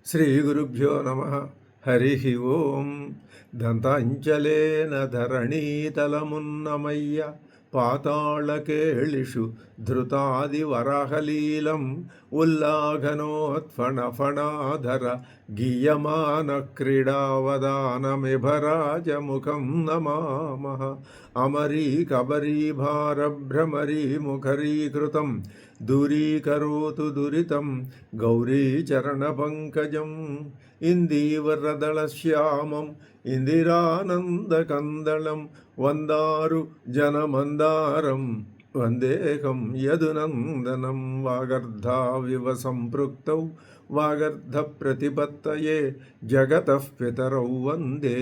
శ్రీగురుభ్యో నమ. హరి ఓం. దంతాంచలేన ధరణీతలమున్నమయ్య పాతాళకేళిషు ధృతాదివరాహలీలం ఉల్లాఘనోత్ఫణఫణాధర గీయమాన క్రీడావదానమిభరాజముఖం నమామః. అమరీకబరీభారభ్రమరీముఖరీకృతం దూరీకరోతు దురితం గౌరీచరణపంకజం ఇందీవరదళశ్యామం ఇందిరానందకందళం వందారు జనమందారం వందేకం యదునందనం. వాగర్ధావివ సంపృక్తౌ వాగర్ధ ప్రతిపత్తయే జగతః పితరౌ వందే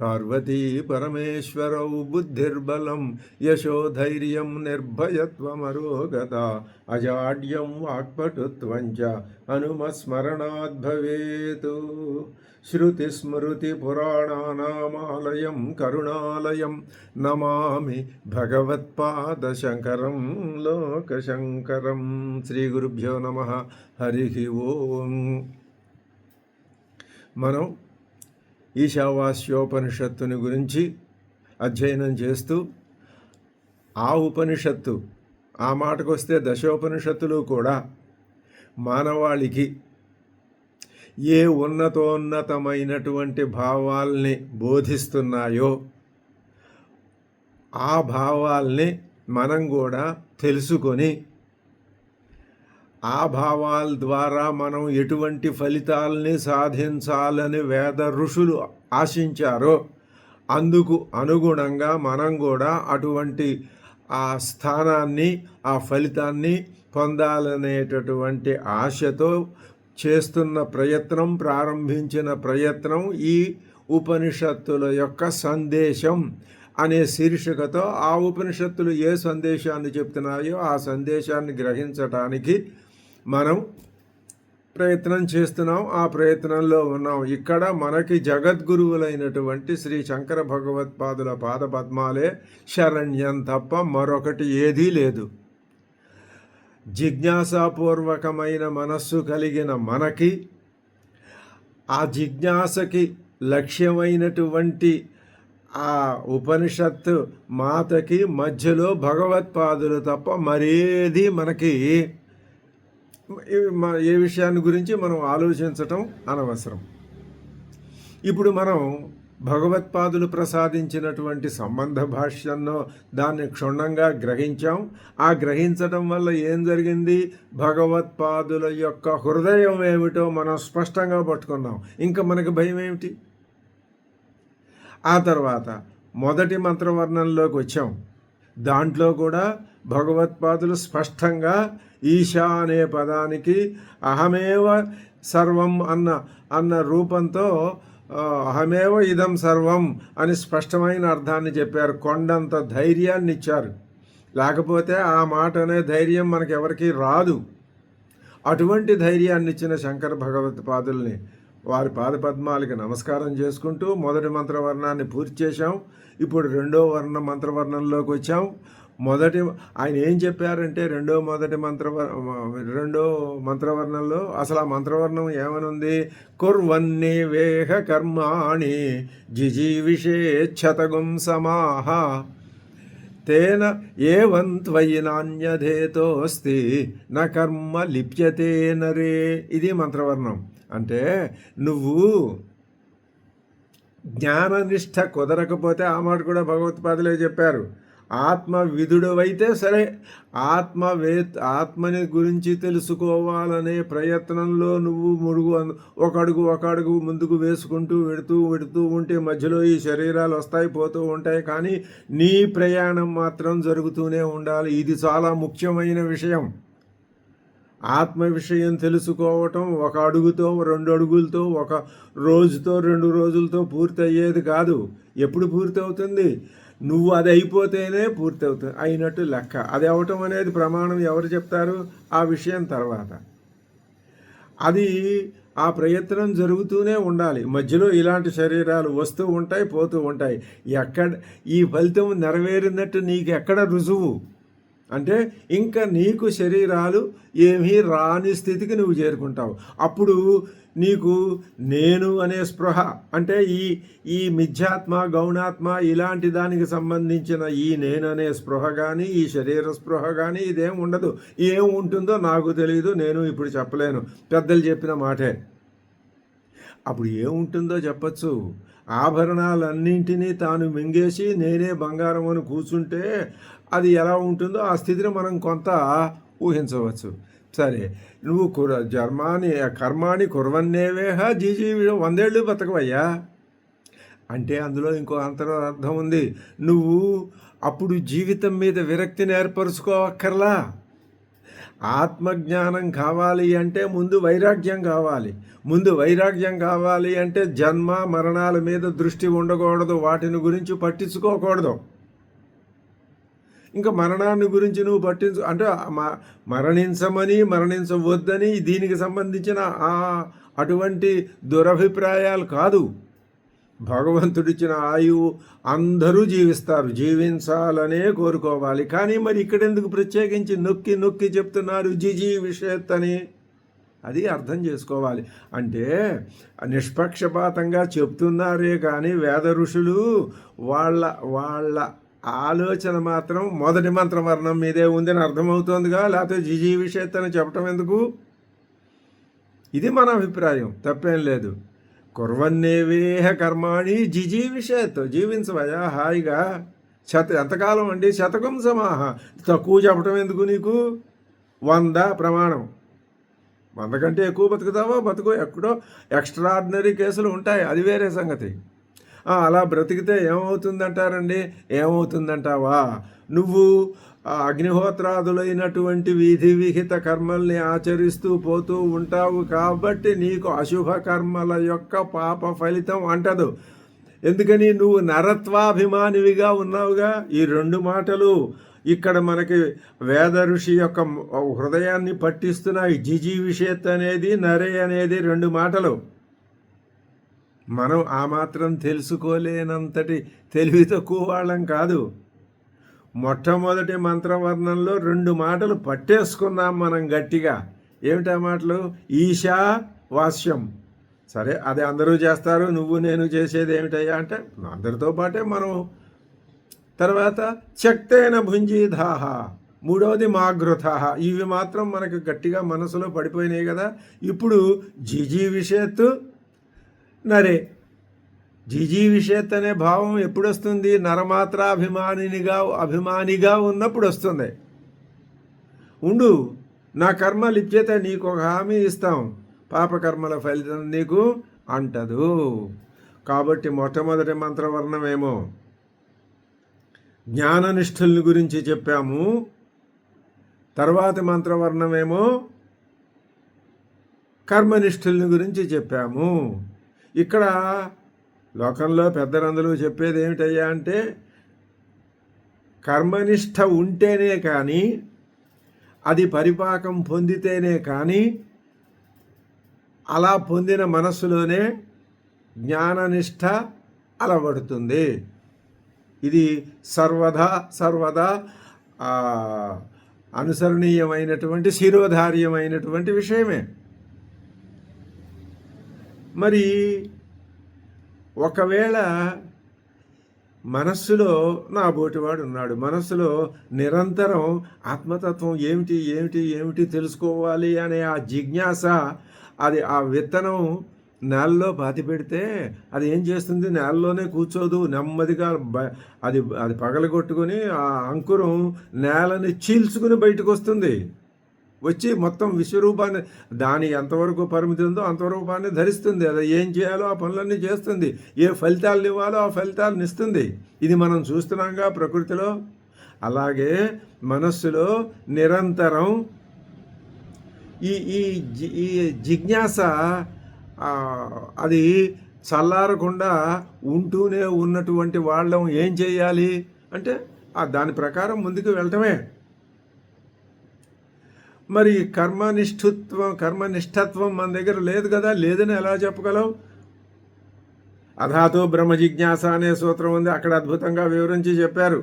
పార్వతీ పరమేశ్వరౌ. బుద్ధిర్బలం యశోధైర్యం నిర్భయత్వమరోగత అజాడ్యం వాక్పటుత్వం చ హనుమస్మరణాద్ భవేత్. శృతిస్మృతిపురాణానామాలయం కరుణాలయం నమామి భగవత్పాదశంకరం లోకశంకరం. శ్రీగురుభ్యో నమః. హరి ఓం. మనం ఈశావాస్యోపనిషత్తుని గురించి అధ్యయనం చేస్తూ ఆ ఉపనిషత్తు, ఆ మాటకొస్తే దశోపనిషత్తులు కూడా మానవాళికి ఏ ఉన్నతోన్నతమైనటువంటి భావాల్ని బోధిస్తున్నాయో ఆ భావాల్ని మనం కూడా తెలుసుకొని ఆ భావాల ద్వారా మనం ఎటువంటి ఫలితాలని సాధించాలని వేద ఋషులు ఆశించారో అందుకు అనుగుణంగా మనం కూడా అటువంటి ఆ స్థానాన్ని, ఆ ఫలితాన్ని పొందాలనేటటువంటి ఆశతో చేస్తున్న ప్రయత్నం, ప్రారంభించిన ప్రయత్నం ఈ ఉపనిషత్తుల యొక్క సందేశం అనే శీర్షికతో ఆ ఉపనిషత్తులు ఏ సందేశాన్ని చెప్తున్నాయో ఆ సందేశాన్ని గ్రహించటానికి మనం ప్రయత్నం చేస్తున్నాం. ఆ ప్రయత్నంలో ఉన్నాం. ఇక్కడ మనకి జగద్గురువులైనటువంటి శ్రీ శంకర భగవత్పాదుల పాదపద్మాలే శరణ్యం తప్ప మరొకటి ఏదీ లేదు. జిజ్ఞాసాపూర్వకమైన మనస్సు కలిగిన మనకి ఆ జిజ్ఞాసకి లక్ష్యమైనటువంటి ఆ ఉపనిషత్తు మాతకి మధ్యలో భగవత్పాదులు తప్ప మరేది మనకి ఏ విషయాన్ని గురించి మనం ఆలోచించటం అనవసరం. ఇప్పుడు మనం భగవత్పాదులు ప్రసాదించినటువంటి సంబంధ భాష్యంలో దాన్ని క్షుణ్ణంగా గ్రహించాం. ఆ గ్రహించటం వల్ల ఏం జరిగింది? భగవత్పాదుల యొక్క హృదయం ఏమిటో మనం స్పష్టంగా పట్టుకున్నాం. ఇంకా మనకి భయం ఏమిటి? ఆ తర్వాత మొదటి మంత్రవర్ణంలోకి వచ్చాం. దాంట్లో కూడా భగవత్పాదులు స్పష్టంగా ఈశా అనే పదానికి అహమేవ సర్వం అన్న రూపంతో అహమేవ ఇదం సర్వం అని స్పష్టమైన అర్థాన్ని చెప్పారు. కొండంత ధైర్యాన్ని ఇచ్చారు. లేకపోతే ఆ మాట అనే ధైర్యం మనకెవరికి రాదు. అటువంటి ధైర్యాన్ని ఇచ్చిన శంకర భగవత్పాదుల్ని వారి పాదపద్మాలకి నమస్కారం చేసుకుంటూ మొదటి మంత్రవర్ణాన్ని పూర్తి చేశాం. ఇప్పుడు రెండో మంత్రవర్ణంలోకి వచ్చాం. ఆయన ఏం చెప్పారంటే రెండో మంత్రవర్ణంలో అసలు ఆ మంత్రవర్ణం ఏమనుంది? కుర్వన్ని వేహ కర్మాణి జిజీవిషేచ్ఛతగుం సమాహ తేన ఏవం త్వయి నాణ్యధేతోస్తి న కర్మ లిప్యతే నరే. ఇది మంత్రవర్ణం. అంటే నువ్వు జ్ఞాననిష్ట కుదరకపోతే, ఆ మాట కూడా భగవత్పాదులే చెప్పారు, ఆత్మవిధుడవైతే సరే ఆత్మని గురించి తెలుసుకోవాలనే ప్రయత్నంలో నువ్వు ఒక అడుగు ముందుకు వేసుకుంటూ వెడుతూ ఉంటే మధ్యలో ఈ శరీరాలు వస్తాయి పోతూ ఉంటాయి, కానీ నీ ప్రయాణం మాత్రం జరుగుతూనే ఉండాలి. ఇది చాలా ముఖ్యమైన విషయం. ఆత్మ విషయం తెలుసుకోవటం ఒక అడుగుతో, 2 అడుగులతో, ఒక రోజుతో, 2 రోజులతో పూర్తి అయ్యేది కాదు. ఎప్పుడు పూర్తి అవుతుంది? నువ్వు అది అయిపోతేనే పూర్తి అవుతుంది అయినట్టు లెక్క. అది అవటం అనేది ప్రమాణం ఎవరు చెప్తారు? ఆ విషయం తర్వాత. అది ఆ ప్రయత్నం జరుగుతూనే ఉండాలి. మధ్యలో ఇలాంటి శరీరాలు వస్తూ ఉంటాయి, పోతూ ఉంటాయి. ఈ ఫలితం నెరవేరినట్టు నీకు ఎక్కడ రుజువు? అంటే ఇంకా నీకు శరీరాలు ఏమీ రాని స్థితికి నువ్వు చేరుకుంటావు. అప్పుడు నీకు నేను అనే స్పృహ, అంటే ఈ మిథ్యాత్మ, గౌణాత్మ ఇలాంటి దానికి సంబంధించిన ఈ నేను అనే స్పృహ కానీ, ఈ శరీర స్పృహ కానీ ఇదేం ఉండదు. ఏం ఉంటుందో నాకు తెలియదు, నేను ఇప్పుడు చెప్పలేను, పెద్దలు చెప్పిన మాటే. అప్పుడు ఏముంటుందో చెప్పచ్చు. ఆభరణాలన్నింటినీ తాను మింగేసి నేనే బంగారం అని కూర్చుంటే అది ఎలా ఉంటుందో ఆ స్థితిని మనం కొంత ఊహించవచ్చు. సరే, నువ్వు కర్మాని కుర్వన్నేవేహ జీజీవి 100 ఏళ్ళు బతకవయ్యా అంటే అందులో ఇంకో అంతరార్థం ఉంది. నువ్వు అప్పుడు జీవితం మీద విరక్తిని ఏర్పరచుకోవక్కర్లా. ఆత్మజ్ఞానం కావాలి అంటే ముందు వైరాగ్యం కావాలి. వైరాగ్యం కావాలి అంటే జన్మ మరణాల మీద దృష్టి ఉండకూడదు, వాటిని గురించి పట్టించుకోకూడదు. ఇంకా మరణాన్ని గురించి నువ్వు అంటే మరణించమని మరణించవద్దని దీనికి సంబంధించిన అటువంటి దురభిప్రాయాలు కాదు. భగవంతుడిచ్చిన ఆయువు అందరూ జీవిస్తారు, జీవించాలనే కోరుకోవాలి. కానీ మరి ఇక్కడెందుకు ప్రత్యేకించి నొక్కి నొక్కి చెప్తున్నారు విషయత్ అని? అది అర్థం చేసుకోవాలి. అంటే నిష్పక్షపాతంగా చెప్తున్నారే కానీ వేద ఋషులు వాళ్ళ ఆలోచన మాత్రం మొదటి మంత్రవర్ణం మీదే ఉందని అర్థమవుతోందిగా. లేకపోతే విషయత్ అని చెప్పటం ఎందుకు? ఇది మన అభిప్రాయం, తప్పేం లేదు. కుర్వన్నేవేహ కర్మాణి విషయత్, జీవించవయా హాయిగా. ఎంతకాలం అండి? శతకం సమాహ. తక్కువ చెప్పటం ఎందుకు నీకు? 100 ప్రమాణం. 100 కంటే ఎక్కువ బతుకుతావా? బతుకు. ఎక్కడో ఎక్స్ట్రాడినరీ కేసులు ఉంటాయి, అది వేరే సంగతి. అలా బ్రతికితే ఏమవుతుందంటారండి? ఏమవుతుందంటావా? నువ్వు అగ్నిహోత్రాదులైనటువంటి విధి విహిత కర్మల్ని ఆచరిస్తూ పోతూ ఉంటావు కాబట్టి నీకు అశుభ కర్మల యొక్క పాప ఫలితం అంటదు. ఎందుకని? నువ్వు నరత్వాభిమానివిగా ఉన్నావుగా. ఈ 2 మాటలు ఇక్కడ మనకి వేద ఋషి యొక్క హృదయాన్ని పట్టిస్తున్నాయి. విషయత్ అనేది, నరే అనేది 2 మాటలు. మనం ఆ మాత్రం తెలుసుకోలేనంతటి తెలివి తక్కువ వాళ్ళం కాదు. మొట్టమొదటి మంత్రవర్ణంలో 2 మాటలు పట్టేసుకున్నాం మనం గట్టిగా. ఏమిటా మాటలు? ఈశా వాస్యం. సరే, అది అందరూ చేస్తారు, నువ్వు నేను చేసేది ఏమిటయ్యా అంటే అందరితో పాటే మనం. తర్వాత శక్తేన భుంజీధాహ, 3వది మాగృతాహ. ఇవి మాత్రం మనకు గట్టిగా మనసులో పడిపోయినాయి కదా. ఇప్పుడు విషయత్ నరే. విషయత్ అనే భావం ఎప్పుడు వస్తుంది? అభిమానిగా ఉన్నప్పుడు వస్తుంది. ఉండు, నా కర్మలు ఇచ్చేతే నీకు ఒక హామీ ఇస్తాం, పాపకర్మల ఫలితం నీకు అంటదు. కాబట్టి మొట్టమొదటి మంత్రవర్ణమేమో జ్ఞాననిష్ఠుల్ని గురించి చెప్పాము, తర్వాతి మంత్రవర్ణమేమో కర్మనిష్ఠుల్ని గురించి చెప్పాము. ఇక్కడ లోకంలో పెద్దలందరూ చెప్పేది ఏమిటయ్యా అంటే కర్మనిష్ట ఉంటేనే కానీ, అది పరిపాకం పొందితేనే కానీ, అలా పొందిన మనస్సులోనే జ్ఞాననిష్ట అలవడుతుంది. ఇది సర్వదా అనుసరణీయమైనటువంటి శిరోధార్యమైనటువంటి విషయమే. మరి ఒకవేళ మనస్సులో నా బోటివాడు ఉన్నాడు, మనస్సులో నిరంతరం ఆత్మతత్వం ఏమిటి తెలుసుకోవాలి అనే ఆ జిజ్ఞాస, అది ఆ విత్తనం నేలలో పాతి పెడితే అది ఏం చేస్తుంది? నేలలోనే కూర్చోదు, నెమ్మదిగా అది పగలగొట్టుకొని ఆ అంకురం నేలని చీల్చుకుని బయటకు వస్తుంది. వచ్చి మొత్తం విశ్వరూపాన్ని, దాని ఎంతవరకు పరిమితి ఉందో అంతరూపాన్ని ధరిస్తుంది. అది ఏం చేయాలో ఆ పనులన్నీ చేస్తుంది, ఏ ఫలితాలు ఇవ్వాలో ఆ ఫలితాలను ఇస్తుంది. ఇది మనం చూస్తున్నాంగా ప్రకృతిలో. అలాగే మనస్సులో నిరంతరం ఈ జిజ్ఞాస అది చల్లారకుండా ఉంటూనే ఉన్నటువంటి వాళ్ళం ఏం చేయాలి అంటే దాని ప్రకారం ముందుకు వెళ్ళటమే. మరి కర్మనిష్ఠత్వం మన దగ్గర లేదు కదా. లేదని ఎలా చెప్పగలవు? అధాతో బ్రహ్మ జిజ్ఞాస అనే సూత్రం ఉంది, అక్కడ అద్భుతంగా వివరించి చెప్పారు.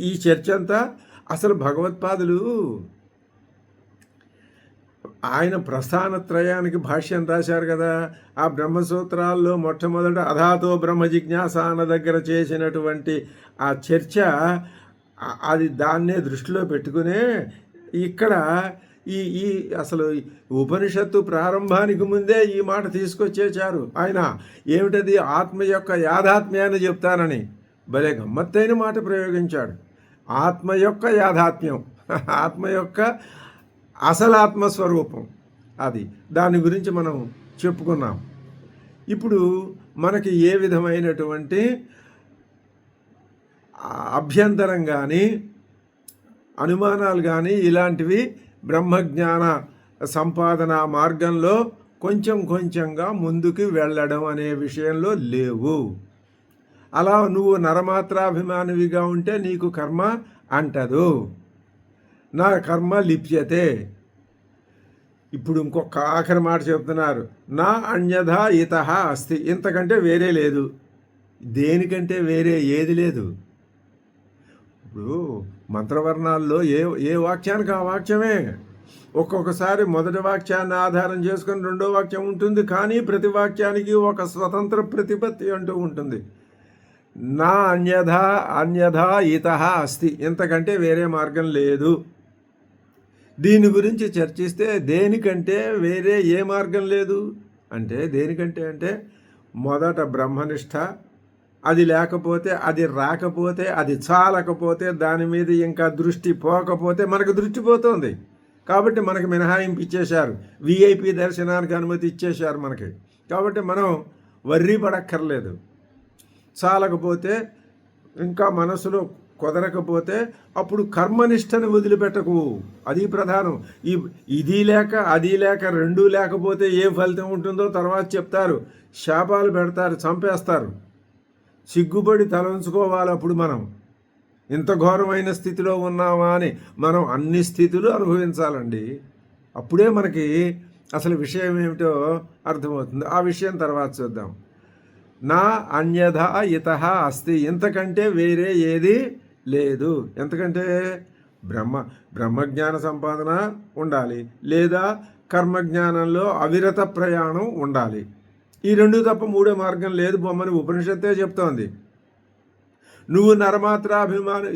ఈ చర్చ అంతా అసలు భగవత్పాదులు ఆయన ప్రస్థానత్రయానికి భాష్యం రాశారు కదా. ఆ బ్రహ్మసూత్రాల్లో మొట్టమొదట అధాతో బ్రహ్మ జిజ్ఞాస అన్న దగ్గర చేసినటువంటి ఆ చర్చ, అది దాన్నే దృష్టిలో పెట్టుకునే ఇక్కడ ఈ ఈ అసలు ఉపనిషత్తు ప్రారంభానికి ముందే ఈ మాట తీసుకొచ్చేశారు ఆయన. ఏమిటది? ఆత్మ యొక్క యాథాత్మ్యాన్ని చెప్తానని భలే గమ్మత్తైన మాట ప్రయోగించాడు. ఆత్మ యొక్క యాథాత్మ్యం, ఆత్మ యొక్క అసలు ఆత్మస్వరూపం, అది దాని గురించి మనం చెప్పుకున్నాం. ఇప్పుడు మనకి ఏ విధమైనటువంటి అభ్యంతరం కానీ అనుమానాలు కానీ ఇలాంటివి బ్రహ్మజ్ఞాన సంపాదన మార్గంలో కొంచెం కొంచెంగా ముందుకు వెళ్ళడం అనే విషయంలో లేవు. అలా నువ్వు నరమాత్రాభిమానివిగా ఉంటే నీకు కర్మ అంటదు, నా కర్మ లిప్యతే. ఇప్పుడు ఇంకొక ఆఖరి మాట చెప్తున్నారు, నా అన్యథా ఇతః అస్తి. ఇంతకంటే వేరే లేదు, దేనికంటే వేరే ఏది లేదు. ఇప్పుడు మంత్రవర్ణాల్లో ఏ వాక్యానికి ఆ వాక్యమే. ఒక్కొక్కసారి మొదటి వాక్యాన్ని ఆధారం చేసుకొని రెండో వాక్యం ఉంటుంది, కానీ ప్రతి వాక్యానికి ఒక స్వతంత్ర ప్రతిపత్తి అంటూ ఉంటుంది. నా అన్యథా ఇతః అస్తి, ఇంతకంటే వేరే మార్గం లేదు. దీని గురించి చర్చిస్తే దేనికంటే వేరే ఏ మార్గం లేదు అంటే, దేనికంటే అంటే మొదట బ్రహ్మనిష్ట, అది లేకపోతే, అది రాకపోతే, అది చాలకపోతే, దాని మీద ఇంకా దృష్టి పోకపోతే మనకు దృష్టి పోతుంది. కాబట్టి మనకు మినహాయింపు ఇచ్చేశారు, విఐపి దర్శనానికి అనుమతి ఇచ్చేశారు మనకి. కాబట్టి మనం వర్రీ పడక్కర్లేదు. చాలకపోతే, ఇంకా మనసులో కుదరకపోతే అప్పుడు కర్మనిష్టను వదిలిపెట్టకు, అది ప్రధానం. ఇది లేక అది లేక రెండూ లేకపోతే ఏ ఫలితం ఉంటుందో తర్వాత చెప్తారు, శాపాలు పెడతారు, చంపేస్తారు. సిగ్గుపడి తలంచుకోవాలి. అప్పుడు మనం ఇంత ఘోరమైన స్థితిలో ఉన్నామా అని మనం అన్ని స్థితులు అనుభవించాలండి. అప్పుడే మనకి అసలు విషయం ఏమిటో అర్థమవుతుంది. ఆ విషయం తర్వాత చూద్దాం. నా అన్యథా ఇతః అస్తి, ఇంతకంటే వేరే ఏది లేదు. ఎందుకంటే బ్రహ్మజ్ఞాన సంపాదన ఉండాలి, లేదా కర్మజ్ఞానంలో అవిరత ప్రయాణం ఉండాలి. ఈ రెండు తప్ప మూడో మార్గం లేదు బొమ్మని ఉపనిషత్తే చెప్తోంది. నువ్వు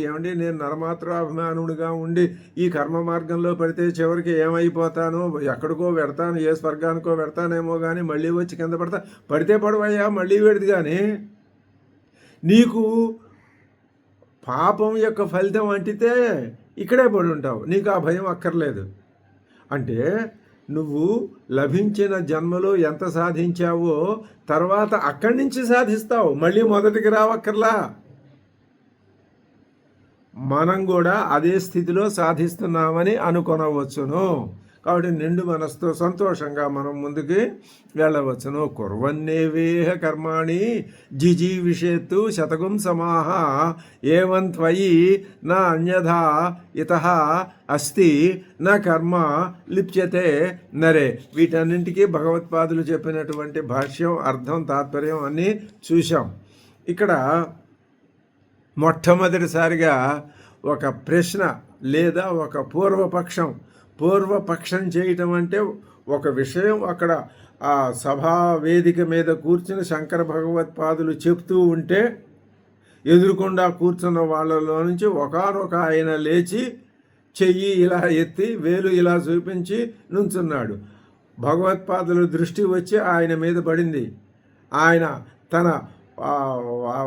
ఏమండి నేను నరమాత్రాభిమానుడిగా ఉండి ఈ కర్మ మార్గంలో పడితే చివరికి ఏమైపోతాను, ఎక్కడికో పెడతాను, ఏ స్వర్గానికో పెడతానేమో కానీ మళ్ళీ వచ్చి కింద పడితే పడవయ్యా, మళ్ళీ పెడిది. కానీ నీకు పాపం యొక్క ఫలితం అంటితే ఇక్కడే పడి ఉంటావు, నీకు ఆ భయం అక్కర్లేదు. అంటే నువ్వు లభించిన జన్మలో ఎంత సాధించావో తర్వాత అక్కడి నుంచి సాధిస్తావు, మళ్ళీ మొదటికి రావక్కర్లా. మనం కూడా అదే స్థితిలో సాధిస్తున్నామని అనుకొనవచ్చును. కాబట్టి నిండు మనసుతో సంతోషంగా మనం ముందుకి వెళ్ళవచ్చును. కుర్వన్నేవేహ కర్మాణి జిజీవిషేత్తు శతకం సమాహ ఏవం త్వయి నా అన్యథా ఇతః అస్తి నా కర్మ లిప్యతే నరే. వీటన్నింటికీ భగవత్పాదులు చెప్పినటువంటి భాష్యం, అర్థం, తాత్పర్యం అన్నీ చూశాం. ఇక్కడ మొట్టమొదటిసారిగా ఒక ప్రశ్న లేదా ఒక పూర్వపక్షం చేయటం అంటే ఒక విషయం అక్కడ ఆ సభా వేదిక మీద కూర్చుని శంకర భగవత్పాదులు చెప్తూ ఉంటే ఎదురుకుండా కూర్చున్న వాళ్ళలో నుంచి ఒకానొక ఆయన లేచి చెయ్యి ఇలా ఎత్తి వేలు ఇలా చూపించి నుంచున్నాడు. భగవత్పాదుల దృష్టి వచ్చి ఆయన మీద పడింది. ఆయన తన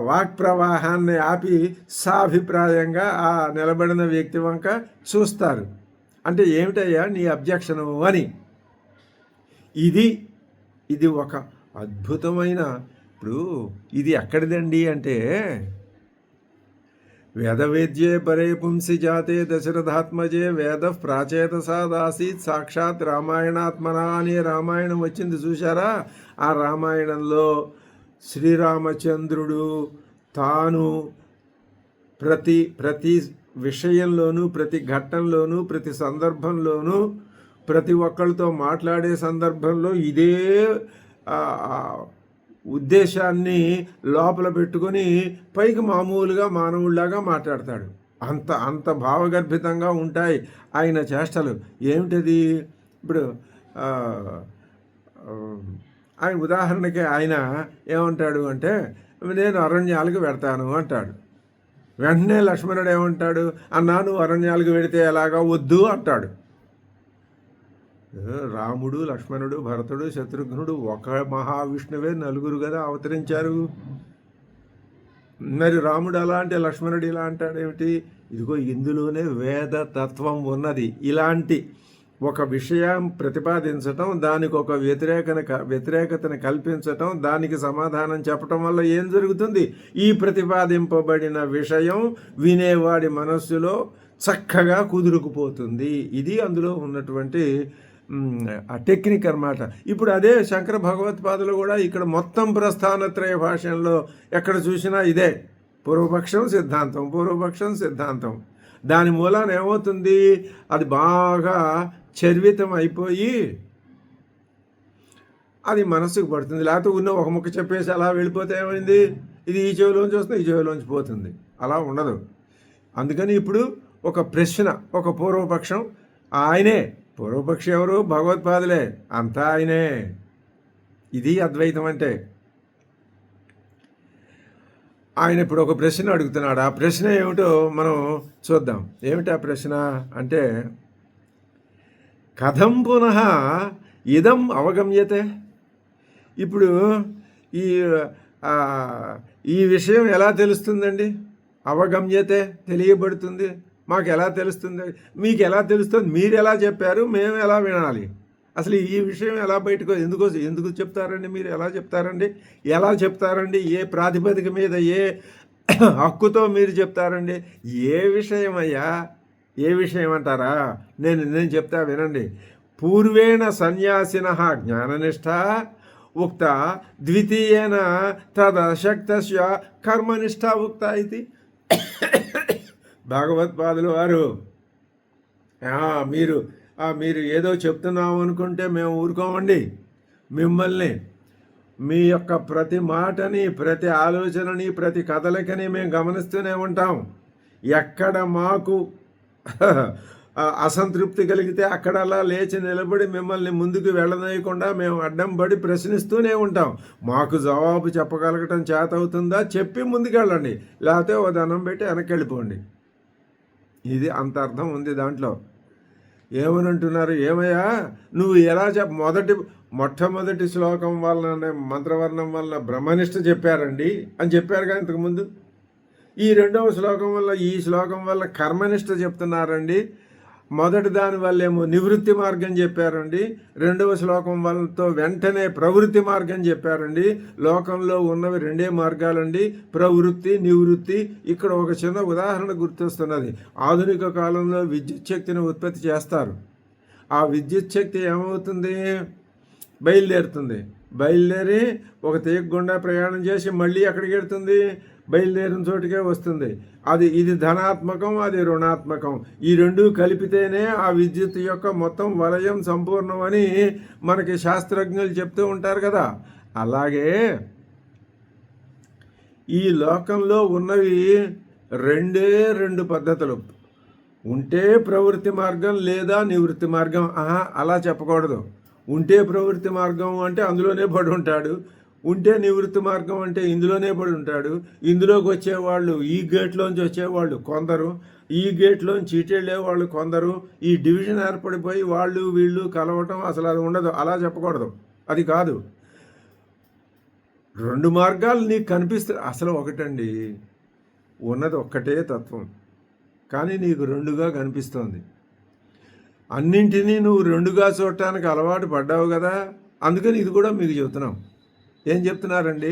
వాక్ ప్రవాహాన్ని ఆపి సాభిప్రాయంగా ఆ నిలబడిన వ్యక్తి వంక చూస్తారు. అంటే ఏమిటయ్యా నీ అబ్జెక్షను అని. ఇది ఒక అద్భుతమైన, ఇప్పుడు ఇది ఎక్కడిదండి అంటే వేదవేద్యే పరే పుంసి జాతే దశరథాత్మజే వేద ప్రాచేతసాదాసీత్ సాక్షాత్ రామాయణాత్మన అనే రామాయణం వచ్చింది చూశారా. ఆ రామాయణంలో శ్రీరామచంద్రుడు తాను ప్రతి విషయంలోనూ, ప్రతి ఘట్టంలోనూ, ప్రతి సందర్భంలోనూ, ప్రతి ఒక్కరితో మాట్లాడే సందర్భంలో ఇదే ఉద్దేశాన్ని లోపల పెట్టుకొని పైకి మామూలుగా మానవుడిలాగా మాట్లాడతాడు. అంత అంత భావగర్భితంగా ఉంటాయి ఆయన చేష్టలు. ఏమిటది? ఇప్పుడు ఆయన ఉదాహరణకి ఆయన ఏమంటాడు అంటే, నేను అరణ్యాలకు వెడతాను అంటాడు. వెంటనే లక్ష్మణుడు ఏమంటాడు? అన్నా నువ్వు అరణ్యాలకు వెడితే ఎలాగా, వద్దు అంటాడు. రాముడు, లక్ష్మణుడు, భరతుడు, శత్రుఘ్నుడు ఒక మహావిష్ణువే నలుగురు కదా అవతరించారు. మరి రాముడు అలా అంటే లక్ష్మణుడు ఇలా అంటాడేమిటి? ఇదిగో ఇందులోనే వేద తత్వం ఉన్నది. ఇలాంటి ఒక విషయం ప్రతిపాదించటం, దానికి ఒక వ్యతిరేకతను కల్పించటం, దానికి సమాధానం చెప్పటం వల్ల ఏం జరుగుతుంది? ఈ ప్రతిపాదింపబడిన విషయం వినేవాడి మనస్సులో చక్కగా కుదురుకుపోతుంది. ఇది అందులో ఉన్నటువంటి ఆ టెక్నిక్ అన్నమాట. ఇప్పుడు అదే శంకర భగవత్పాదులు కూడా ఇక్కడ మొత్తం ప్రస్థానత్రయ భాషల్లో ఎక్కడ చూసినా ఇదే పూర్వపక్షం సిద్ధాంతం. దాని మూలాన ఏమవుతుంది? అది బాగా చర్వితం అయిపోయి అది మనస్సుకు పడుతుంది. లేకపోతే ఉన్న ఒక ముక్క చెప్పేసి అలా వెళ్ళిపోతే ఏమైంది? ఇది ఈ చెవిలోంచి వస్తుంది, ఈ చెవిలోంచి పోతుంది. అలా ఉండదు. అందుకని ఇప్పుడు ఒక ప్రశ్న, ఒక పూర్వపక్షం, ఆయనే పూర్వపక్షి ఎవరు? భగవత్పాదులే, అంతా ఆయనే. ఇది అద్వైతం అంటే. ఆయన ఇప్పుడు ఒక ప్రశ్న అడుగుతున్నాడు. ఆ ప్రశ్న ఏమిటో మనం చూద్దాం. ఏమిటి ఆ ప్రశ్న అంటే, కథం పునః ఇదం అవగమ్యతే. ఇప్పుడు ఈ ఈ విషయం ఎలా తెలుస్తుందండి? అవగమ్యతే, తెలియబడుతుంది. మాకు ఎలా తెలుస్తుంది? మీకు ఎలా తెలుస్తుంది? మీరు ఎలా చెప్పారు, మేము ఎలా వినాలి? అసలు ఈ విషయం ఎలా బయటకు ఎందుకు చెప్తారండి? మీరు ఎలా చెప్తారండి? ఏ ప్రాతిపదిక మీద, ఏ హక్కుతో మీరు చెప్తారండి? ఏ విషయం అయ్యా? ఏ విషయం అంటారా? నేను చెప్తా వినండి. పూర్వేణ సన్యాసిన జ్ఞాననిష్ట ఉక్త ద్వితీయేన తదశక్తస్య కర్మనిష్ట ఉక్త ఇది. భగవత్పాదులు వారు మీరు ఏదో చెప్తున్నాము అనుకుంటే మేము ఊరుకోమండి. మిమ్మల్ని మీ యొక్క ప్రతి మాటని, ప్రతి ఆలోచనని, ప్రతి కదలికని మేము గమనిస్తూనే ఉంటాం. ఎక్కడ మాకు అసంతృప్తి కలిగితే అక్కడలా లేచి నిలబడి మిమ్మల్ని ముందుకు వెళ్ళనీయకుండా మేము అడ్డం పడి ప్రశ్నిస్తూనే ఉంటాం. మాకు జవాబు చెప్పగలగటం చేత అవుతుందా? చెప్పి ముందుకెళ్ళండి, లేకపోతే ఓ దండం పెట్టి వెనక్కి వెళ్ళిపోండి. ఇది అంత అర్థం ఉంది దాంట్లో. ఏమనంటున్నారు? ఏమయ్యా నువ్వు ఎలా మొట్టమొదటి శ్లోకం వలన, మంత్రవర్ణం వలన బ్రహ్మనిష్ట చెప్పారండి అని చెప్పారుగా ఇంతకుముందు. ఈ రెండవ శ్లోకం వల్ల, ఈ శ్లోకం వల్ల కర్మనిష్ట చెప్తున్నారండి. మొదటి దాని వల్ల ఏమో నివృత్తి మార్గం చెప్పారండి. రెండవ శ్లోకం వల్లతో వెంటనే ప్రవృత్తి మార్గం చెప్పారండి. లోకంలో ఉన్నవి రెండే మార్గాలండి, ప్రవృత్తి, నివృత్తి. ఇక్కడ ఒక చిన్న ఉదాహరణ గుర్తొస్తున్నది. ఆధునిక కాలంలో విద్యుత్ శక్తిని ఉత్పత్తి చేస్తారు. ఆ విద్యుత్ శక్తి ఏమవుతుంది? బయలుదేరి ఒక తీగ గుండా ప్రయాణం చేసి మళ్ళీ ఎక్కడికి వెళ్తుంది? బయలుదేరిన చోటుకే వస్తుంది. ఇది ధనాత్మకం, అది రుణాత్మకం. ఈ రెండూ కలిపితేనే ఆ విద్యుత్ యొక్క మొత్తం వలయం సంపూర్ణం అని మనకి శాస్త్రజ్ఞులు చెప్తూ ఉంటారు కదా. అలాగే ఈ లోకంలో ఉన్నవి రెండు పద్ధతులు. ఉంటే ప్రవృత్తి మార్గం, లేదా నివృత్తి మార్గం. అలా చెప్పకూడదు. ఉంటే ప్రవృత్తి మార్గం అంటే అందులోనే పడి ఉంటాడు, ఉంటే నివృత్తి మార్గం అంటే ఇందులోనే పడి ఉంటాడు. ఇందులోకి వచ్చేవాళ్ళు, ఈ గేట్లోంచి వచ్చేవాళ్ళు కొందరు, ఈ గేట్లోంచి ఇటు వెళ్ళేవాళ్ళు కొందరు. ఈ డివిజన్ ఏర్పడిపోయి వాళ్ళు వీళ్ళు కలవటం అసలు అది ఉండదు. అలా చెప్పకూడదు, అది కాదు. రెండు మార్గాలు నీకు కనిపిస్తాయి. అసలు ఒకటండి, ఉన్నది ఒక్కటే తత్వం, కానీ నీకు రెండుగా కనిపిస్తోంది. అన్నింటినీ నువ్వు రెండుగా చూడటానికి అలవాటు పడ్డావు కదా. అందుకని ఇది కూడా మీకు చెబుతున్నాం. ఏం చెప్తున్నారండి?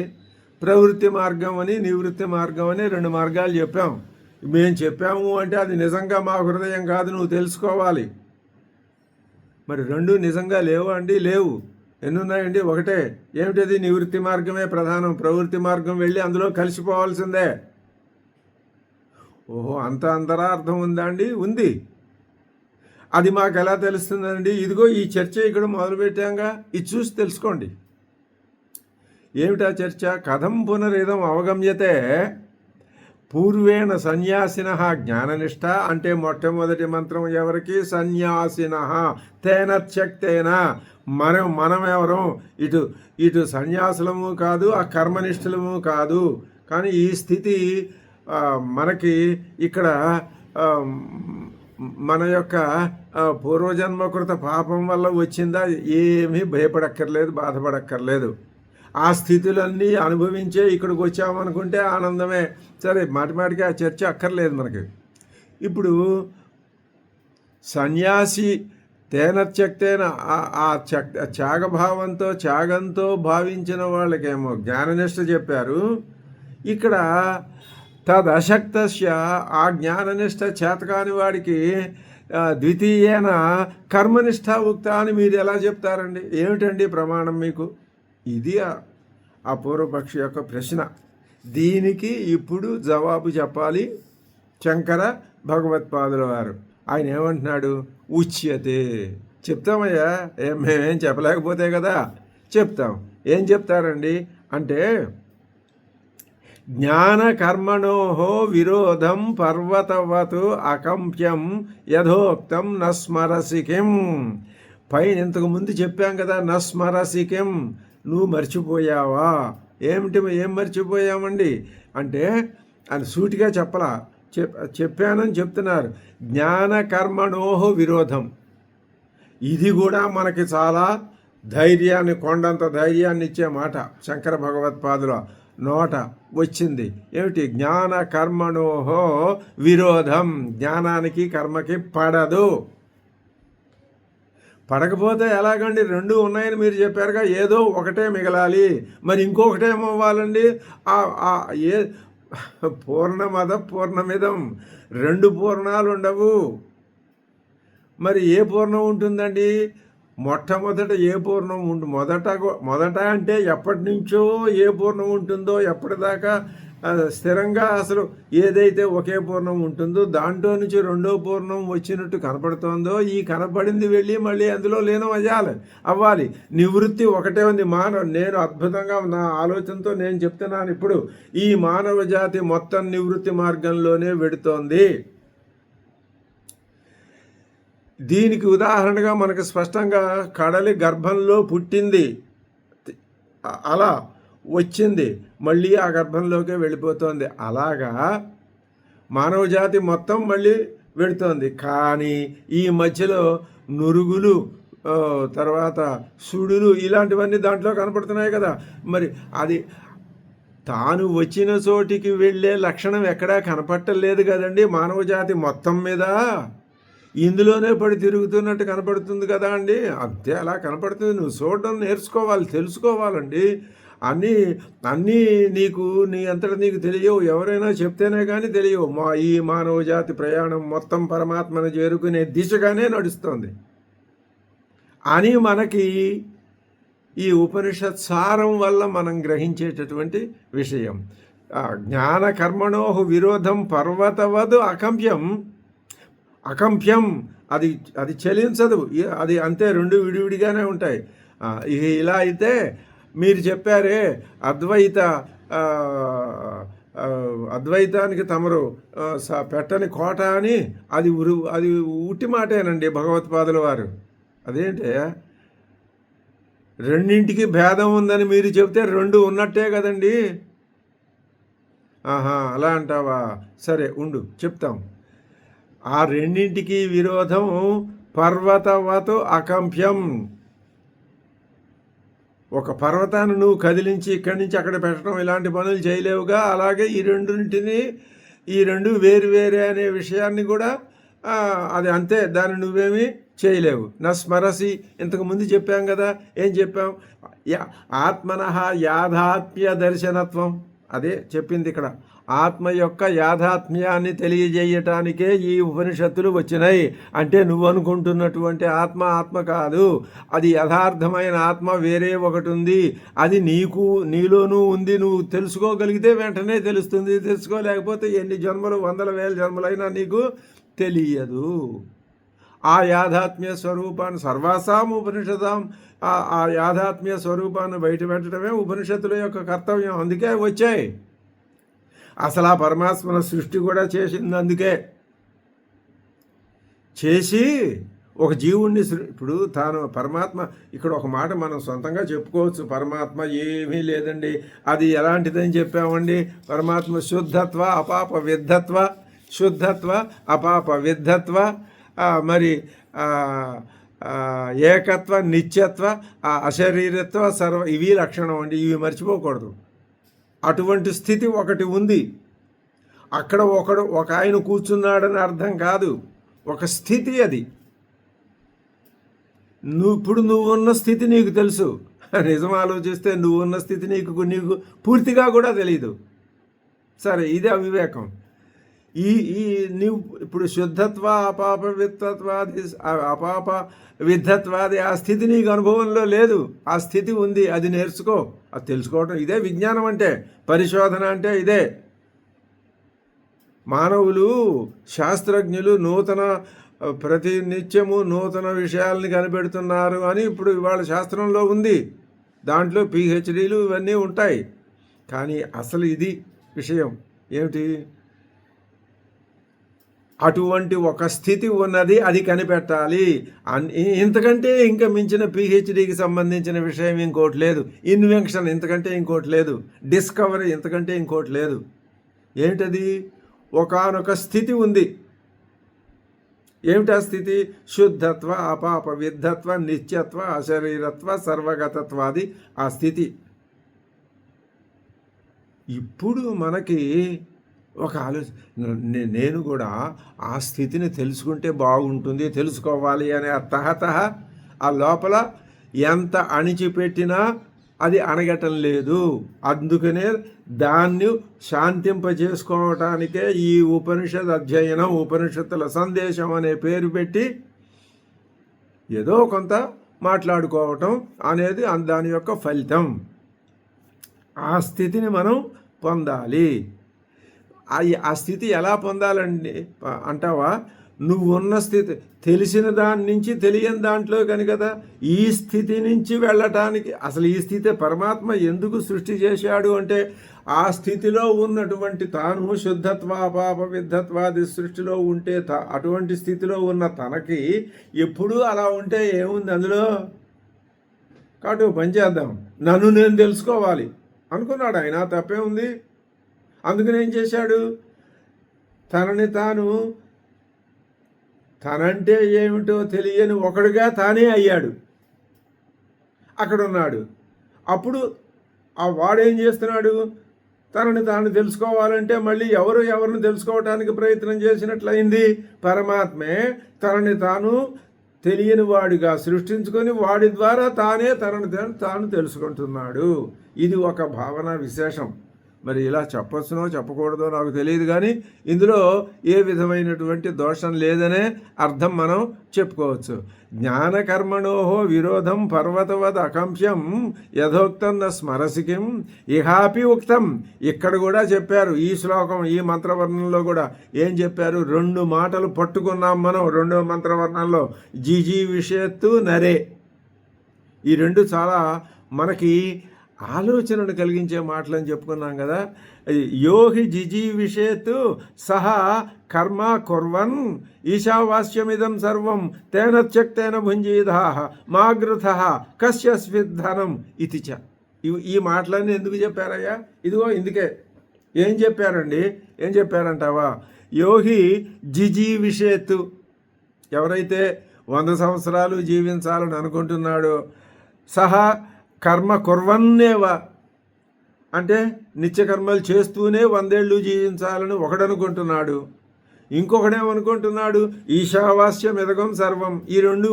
ప్రవృత్తి మార్గం అని, నివృత్తి మార్గం అని రెండు మార్గాలు చెప్పాం. మేము చెప్పాము అంటే అది నిజంగా మా హృదయం కాదు, నువ్వు తెలుసుకోవాలి. మరి రెండు నిజంగా లేవు అండి? లేవు. ఎన్ని ఉన్నాయండి? ఒకటే. ఏమిటది? నివృత్తి మార్గమే ప్రధానం. ప్రవృత్తి మార్గం వెళ్ళి అందులో కలిసిపోవాల్సిందే. ఓహో, అంత అంతరార్థం ఉందా అండి? ఉంది. అది మాకు ఎలా తెలుస్తుందండి? ఇదిగో ఈ చర్చ ఇక్కడ మొదలుపెట్టాంగా, ఇది చూసి తెలుసుకోండి. ఏమిటా చర్చ? కథం పునరేదం అవగమ్యతే పూర్వేణ సన్యాసిన జ్ఞాననిష్ట అంటే మొట్టమొదటి మంత్రం ఎవరికి? సన్యాసిన. తేన త్యక్తేన మనం ఎవరం? ఇటు సన్యాసులము కాదు, ఆ కర్మనిష్ఠులము కాదు. కానీ ఈ స్థితి మనకి ఇక్కడ మన యొక్క పూర్వజన్మకృత పాపం వల్ల వచ్చిందా? ఏమీ భయపడక్కర్లేదు, బాధపడక్కర్లేదు. ఆ స్థితులన్నీ అనుభవించే ఇక్కడికి వచ్చామనుకుంటే ఆనందమే. సరే, మాటిమాటికి ఆ చర్చ అక్కర్లేదు మనకి. ఇప్పుడు సన్యాసి తేనత్యక్తేన ఆ త్యాగంతో భావించిన వాళ్ళకేమో జ్ఞాననిష్ట చెప్పారు. ఇక్కడ తదశక్తస్య ఆ జ్ఞాననిష్ట చేతకాని వాడికి ద్వితీయేన కర్మనిష్ట ఉక్త అని మీరు ఎలా చెప్తారండి? ఏమిటండి ప్రమాణం మీకు? ఇది ఆ పూర్వపక్షి యొక్క ప్రశ్న. దీనికి ఇప్పుడు జవాబు చెప్పాలి శంకర భగవత్పాదుల వారు. ఆయన ఏమంటున్నాడు? ఉచ్యతే. చెప్తామయ్యా, మేమేం చెప్పలేకపోతే కదా చెప్తాం. ఏం చెప్తారండి అంటే, జ్ఞానకర్మణో విరోధం పర్వతవత్ అకంప్యం యథోక్తం నస్మరసికిం. పైన ఇంతకుముందు చెప్పాం కదా, నస్మరసికిం. నువ్వు మర్చిపోయావా? ఏం మర్చిపోయామండి అంటే అని సూటిగా చెప్పలా, చెప్పానని చెప్తున్నారు. జ్ఞానకర్మణోహో విరోధం. ఇది కూడా మనకి చాలా ధైర్యాన్ని, కొండంత ధైర్యాన్ని ఇచ్చే మాట శంకర భగవత్పాదుల నోట వచ్చింది. ఏమిటి? జ్ఞాన కర్మణోహో విరోధం. జ్ఞానానికి కర్మకి పడదు. పడకపోతే ఎలాగండి? రెండు ఉన్నాయని మీరు చెప్పారుగా, ఏదో ఒకటే మిగలాలి. మరి ఇంకొకటి ఏమవ్వాలండి? ఏ పూర్ణమద పూర్ణమిదం, రెండు పూర్ణాలు ఉండవు. మరి ఏ పూర్ణం ఉంటుందండి? మొట్టమొదట ఏ పూర్ణం మొదట అంటే ఎప్పటి నుంచో ఏ పూర్ణం ఉంటుందో, ఎప్పటిదాకా స్థిరంగా అసలు ఏదైతే ఒకే పూర్ణం ఉంటుందో దాంట్లో నుంచి రెండో పూర్ణం వచ్చినట్టు కనపడుతోందో, ఈ కనపడింది వెళ్ళి మళ్ళీ అందులో లీనం అవ్వాలి. నివృత్తి ఒకటే ఉంది. నేను అద్భుతంగా నా ఆలోచనతో నేను చెప్తున్నాను ఇప్పుడు, ఈ మానవ జాతి మొత్తం నివృత్తి మార్గంలోనే వెడుతోంది. దీనికి ఉదాహరణగా మనకు స్పష్టంగా కడలి గర్భంలో పుట్టింది, అలా వచ్చింది, మళ్ళీ ఆ గర్భంలోకే వెళ్ళిపోతుంది. అలాగా మానవ జాతి మొత్తం మళ్ళీ వెళుతోంది. కానీ ఈ మధ్యలో నురుగులు, తర్వాత సుడులు, ఇలాంటివన్నీ దాంట్లో కనపడుతున్నాయి కదా. మరి అది తాను వచ్చిన చోటికి వెళ్ళే లక్షణం ఎక్కడా కనపట్టలేదు కదండి మానవ జాతి మొత్తం మీద. ఇందులోనే పడి తిరుగుతున్నట్టు కనపడుతుంది కదా అండి. అంతే, అలా కనపడుతుంది. నువ్వు చూడడం నేర్చుకోవాలి, తెలుసుకోవాలండి. అన్నీ నీకు నీ అంతటా నీకు తెలియవు, ఎవరైనా చెప్తేనే కానీ తెలియవు. ఈ మానవ జాతి ప్రయాణం మొత్తం పరమాత్మను చేరుకునే దిశగానే నడుస్తుంది అని మనకి ఈ ఉపనిషత్ సారం వల్ల మనం గ్రహించేటటువంటి విషయం. జ్ఞాన కర్మణోహు విరోధం పర్వతవదు అకంప్యం. అది చలించదు, అది అంతే, రెండు విడివిడిగానే ఉంటాయి. ఇలా అయితే మీరు చెప్పారే అద్వైతానికి తమరు పెట్టని కోట అని, అది ఉట్టి మాటేనండి భగవత్పాదుల వారు. అదేంటే రెండింటికి భేదం ఉందని మీరు చెప్తే రెండు ఉన్నట్టే కదండి. అలా అంటావా? సరే ఉండు, చెప్తాం. ఆ రెండింటికి విరోధం పర్వతవతు అకంప్యం. ఒక పర్వతాన్ని నువ్వు కదిలించి ఇక్కడి నుంచి అక్కడ పెట్టడం ఇలాంటి పనులు చేయలేవుగా. అలాగే ఈ రెండు వేరే అనే విషయాన్ని కూడా అది అంతే, దాన్ని నువ్వేమీ చేయలేవు. నా స్మరసి ఇంతకుముందు చెప్పాం కదా. ఏం చెప్పాం? ఆత్మనః యాథాత్మ్య దర్శనత్వం, అదే చెప్పింది ఇక్కడ. ఆత్మ యొక్క యాథాత్మ్యాన్ని తెలియజేయటానికే ఈ ఉపనిషత్తులు వచ్చినాయి. అంటే నువ్వు అనుకుంటున్నటువంటి ఆత్మ కాదు, అది యథార్థమైన ఆత్మ వేరే ఒకటి ఉంది. అది నీలోనూ ఉంది. నువ్వు తెలుసుకోగలిగితే వెంటనే తెలుస్తుంది. తెలుసుకోలేకపోతే ఎన్ని జన్మలు, వందల వేల జన్మలైనా నీకు తెలియదు. ఆ యాథాత్మ్య స్వరూపాన్ని సర్వాసాం ఉపనిషదాం, ఆ యాథాత్మ్య స్వరూపాన్ని బయట పెట్టడమే ఉపనిషత్తుల యొక్క కర్తవ్యం. అందుకే వచ్చాయి. అసలు ఆ పరమాత్మను సృష్టి కూడా చేసింది అందుకే. చేసి ఒక జీవుణ్ణి ఇప్పుడు తాను పరమాత్మ ఇక్కడ ఒక మాట మనం సొంతంగా చెప్పుకోవచ్చు. పరమాత్మ ఏమీ లేదండి, అది ఎలాంటిదని చెప్పామండి. పరమాత్మ శుద్ధత్వ అపాప విద్ధత్వ, శుద్ధత్వ అపాప విద్ధత్వ, మరి ఏకత్వ నిత్యత్వ అశరీరత్వ సర్వ, ఇవి లక్షణం అండి. ఇవి మర్చిపోకూడదు. అటువంటి స్థితి ఒకటి ఉంది. అక్కడ ఒక ఆయన కూర్చున్నాడని అర్థం కాదు, ఒక స్థితి అది. నువ్వున్న స్థితి నీకు తెలుసు. నిజం ఆలోచిస్తే నువ్వున్న స్థితి నీకు పూర్తిగా కూడా తెలియదు. సరే, ఇదే అవివేకం. నీవు ఇప్పుడు శుద్ధత్వ అపాప విద్ధత్వాది, అపాప విద్ధత్వాది ఆ స్థితి నీకు అనుభవంలో లేదు. ఆ స్థితి ఉంది, అది నేర్చుకో, అది తెలుసుకోవటం. ఇదే విజ్ఞానం అంటే, పరిశోధన అంటే ఇదే. మానవులు శాస్త్రజ్ఞులు ప్రతి నిత్యము నూతన విషయాలని కనిపెడుతున్నారు అని ఇప్పుడు ఇవాళ శాస్త్రంలో ఉంది. దాంట్లో పిహెచ్డీలు ఇవన్నీ ఉంటాయి. కానీ అసలు ఇది విషయం ఏమిటి? అటువంటి ఒక స్థితి ఉన్నది, అది కనిపెట్టాలి. ఇంతకంటే ఇంకా మించిన పిహెచ్డీకి సంబంధించిన విషయం ఇంకోటి లేదు. ఇన్వెన్షన్ ఇంతకంటే ఇంకోటి లేదు. డిస్కవరీ ఇంతకంటే ఇంకోటి లేదు. ఏమిటది? ఒకానొక స్థితి ఉంది. ఏమిటా స్థితి? శుద్ధత్వ అపాప విద్ధత్వ నిత్యత్వ అశరీరత్వ సర్వగతత్వాది ఆ స్థితి. ఇప్పుడు మనకి ఒక నేను కూడా ఆ స్థితిని తెలుసుకుంటే బాగుంటుంది, తెలుసుకోవాలి అనే తహతహ ఆ లోపల ఎంత అణిచిపెట్టినా అది అణగటం లేదు. అందుకనే దాన్ని శాంతింపజేసుకోవటానికే ఈ ఉపనిషత్ అధ్యయనం, ఉపనిషత్తుల సందేశం అనే పేరు పెట్టి ఏదో కొంత మాట్లాడుకోవటం అనేది దాని యొక్క ఫలితం. ఆ స్థితిని మనం పొందాలి. ఆ స్థితి ఎలా పొందాలండి అంటావా? నువ్వు ఉన్న స్థితి, తెలిసిన దాని నుంచి తెలియని దాంట్లో కని కదా ఈ స్థితి నుంచి వెళ్ళటానికి. అసలు ఈ స్థితి పరమాత్మ ఎందుకు సృష్టి చేశాడు అంటే, ఆ స్థితిలో ఉన్నటువంటి తాను శుద్ధత్వ అపాప విద్ధత్వాది సృష్టిలో ఉంటే అటువంటి స్థితిలో ఉన్న తనకి ఎప్పుడూ అలా ఉంటే ఏముంది అందులో? కాబట్టి పని చేద్దాం, నన్ను నేను తెలుసుకోవాలి అనుకున్నాడు ఆయన. తప్పే ఉంది. అందుకని ఏం చేశాడు? తనని తాను, తనంటే ఏమిటో తెలియని ఒకడుగా తానే అయ్యాడు. అక్కడున్నాడు. అప్పుడు ఆ వాడేం చేస్తున్నాడు? తనని తాను తెలుసుకోవాలంటే మళ్ళీ ఎవరిని తెలుసుకోవటానికి ప్రయత్నం చేసినట్లయింది. పరమాత్మే తనని తాను తెలియని వాడిగా సృష్టించుకొని వాడి ద్వారా తనని తాను తెలుసుకుంటున్నాడు. ఇది ఒక భావన విశేషం. మరి ఇలా చెప్పొచ్చునో చెప్పకూడదో నాకు తెలియదు, కానీ ఇందులో ఏ విధమైనటువంటి దోషం లేదనే అర్థం మనం చెప్పుకోవచ్చు. జ్ఞానకర్మణోహో విరోధం పర్వతవద్ అకంప్యం యథోక్తం న స్మరసికిం ఇహాపి ఉక్తం. ఇక్కడ కూడా చెప్పారు. ఈ శ్లోకం, ఈ మంత్రవర్ణంలో కూడా ఏం చెప్పారు? 2 మాటలు పట్టుకున్నాం మనం 2వ మంత్రవర్ణంలో. జిజి విషయత్తు నరే. ఈ 2 చాలా మనకి ఆలోచనను కలిగించే మాటలని చెప్పుకున్నాం కదా. యోహి జిజి విషేత్ సహ కర్మ కుర్వన్ ఈశావాస్యమిదం సర్వం తేన త్యక్తేన భుంజీధా మాగృథ కస్య స్విద్ధనం ఇతి చ. ఈ మాటలన్నీ ఎందుకు చెప్పారయ్యా? ఇదిగో ఇందుకే. ఏం చెప్పారండి? ఏం చెప్పారంటావా? యోహి జిజి విషేత్, ఎవరైతే 100 సంవత్సరాలు జీవించాలని అనుకుంటున్నాడో, సహా కర్మ కుర్వన్నేవ అంటే నిత్యకర్మలు చేస్తూనే 100 ఏళ్ళు జీవించాలని ఒకడనుకుంటున్నాడు. ఇంకొకడేమనుకుంటున్నాడు? ఈశావాస్యం ఎదగం సర్వం. ఈ 2